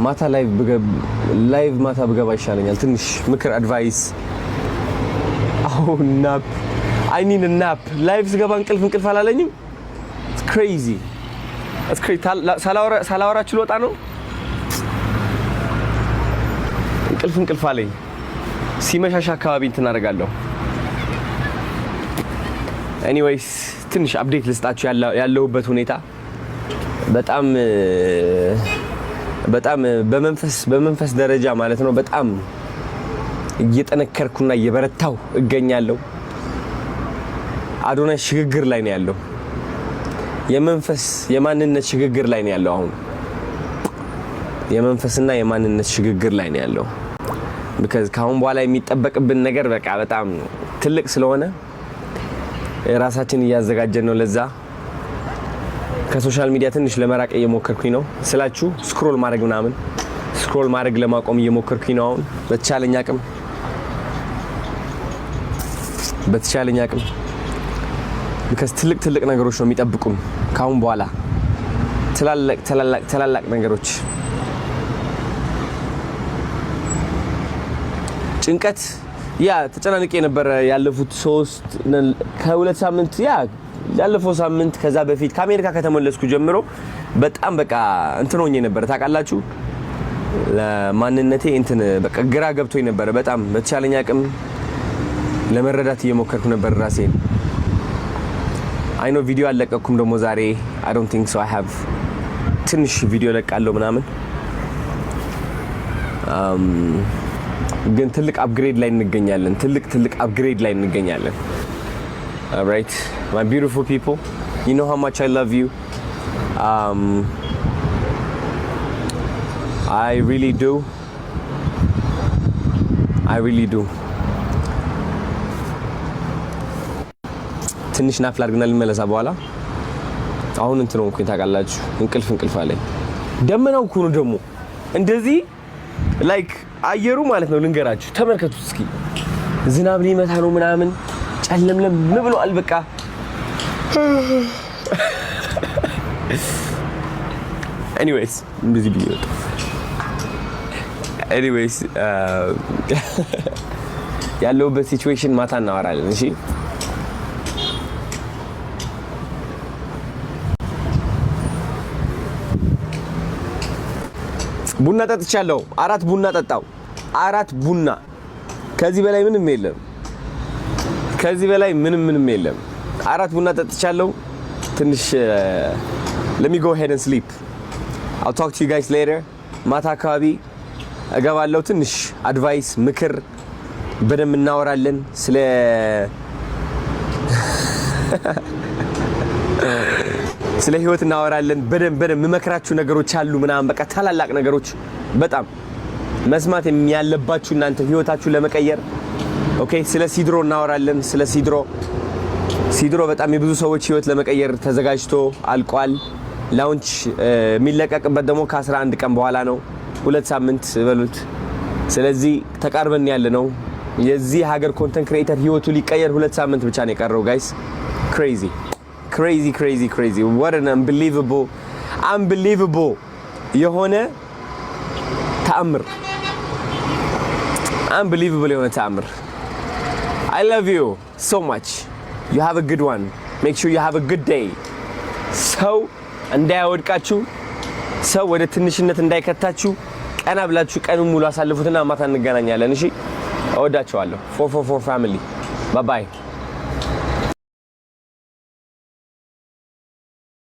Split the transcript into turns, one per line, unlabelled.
ማታ ላይቭ ማታ ብገባ ይሻለኛል። ትንሽ ምክር አድቫይስ። ናፕ አይ ኒድ አ ናፕ። ላይቭ ስገባ እንቅልፍ አላለኝም። ክሬዚ ሳላወራችሁ ልወጣ ነው። እንቅልፍ አለኝ። ሲመሻሻ አካባቢ እንትን አደርጋለሁ። ኤኒዌይስ ትንሽ አፕዴት ልስጣችሁ ያለሁበት ሁኔታ በጣም በመንፈስ ደረጃ ማለት ነው በጣም እየጠነከርኩና እየበረታው እገኛለሁ። አዶናይ ሽግግር ላይ ነው ያለው። የማንነት ሽግግር ላይ ነው ያለው። አሁን የመንፈስና የማንነት ሽግግር ላይ ነው ያለው። because ካሁን በኋላ የሚጠበቅብን ነገር በቃ በጣም ትልቅ ስለሆነ ራሳችን እያዘጋጀን ነው። ለዛ ከሶሻል ሚዲያ ትንሽ ለመራቅ እየሞከርኩኝ ነው ስላችሁ ስክሮል ማድረግ ለማቆም እየሞከርኩኝ ነው። አሁን በተቻለኝ አቅም because ትልቅ ነገሮች ነው የሚጠብቁን ካሁን በኋላ ትላልቅ ነገሮች። ጭንቀት ተጨናንቄ ነበር ያለፉት ከሁለት ሳምንት ያለፈው ሳምንት ከዛ በፊት ከአሜሪካ ከተመለስኩ ጀምሮ በጣም በቃ እንትን ሆኜ ነበር ታውቃላችሁ። ለማንነቴ እንትን በቃ ግራ ገብቶኝ ነበር። በጣም በተቻለኝ አቅም ለመረዳት እየሞከርኩ ነበር ራሴን። አይ ኖ ቪዲዮ አለቀኩም ደግሞ ዛሬ I don't think so I have ትንሽ ቪዲዮ ለቃለሁ ምናምን ግን ትልቅ አፕግሬድ ላይ እንገኛለን። ትልቅ አፕግሬድ ላይ እንገኛለን። All right my beautiful people, you know how much I love you. I really do. ትንሽ ናፍ ላድርግና ልመለሳ በኋላ። አሁን እንትን ነው እንኳን ታውቃላችሁ እንቅልፍ አለኝ። ደመናው እኮ ነው ደግሞ እንደዚህ ላይክ አየሩ ማለት ነው። ልንገራችሁ ተመልከቱ እስኪ ዝናብ ሊመታ ነው ምናምን ጨለምለም ብሏል በቃ። anyways እንደዚህ ቢሆን ያለውበት ሲቹዌሽን ማታ እናወራለን እሺ። ቡና ጠጥቻለሁ። 4 ቡና ጠጣው። 4 ቡና። ከዚህ በላይ ምንም የለም። 4 ቡና ጠጥቻለሁ። ትንሽ let me go ahead and sleep. I'll talk to you guys later. ማታ አካባቢ እገባለሁ። ትንሽ አድቫይስ ምክር በደንብ እናወራለን ስለ ህይወት እናወራለን። በደንብ መመክራችሁ ነገሮች አሉ ምናምን በቃ ታላላቅ ነገሮች በጣም መስማት የሚያለባችሁ እናንተ ህይወታችሁ ለመቀየር። ኦኬ ስለ ሲድሮ እናወራለን። ስለ ሲድሮ በጣም የብዙ ሰዎች ህይወት ለመቀየር ተዘጋጅቶ አልቋል። ላውንች የሚለቀቅበት ደግሞ ከ11 ቀን በኋላ ነው። 2 ሳምንት በሉት። ስለዚህ ተቃርበን ያለ ነው። የዚህ ሀገር ኮንተንት ክሬተር ህይወቱ ሊቀየር 2 ሳምንት ብቻ ነው የቀረው ጋይስ። crazy what an unbelievable የሆነ ተአምር I love you so much. You have a good one. Make sure you have a good day. ሰው እንዳያወድቃችሁ፣ ሰው ወደ ትንሽነት እንዳይከታችሁ ቀና ብላችሁ ቀኑን ሙሉ አሳልፉትና ማታ እንገናኛለን እሺ። እወዳችኋለሁ። 444 family. Bye bye.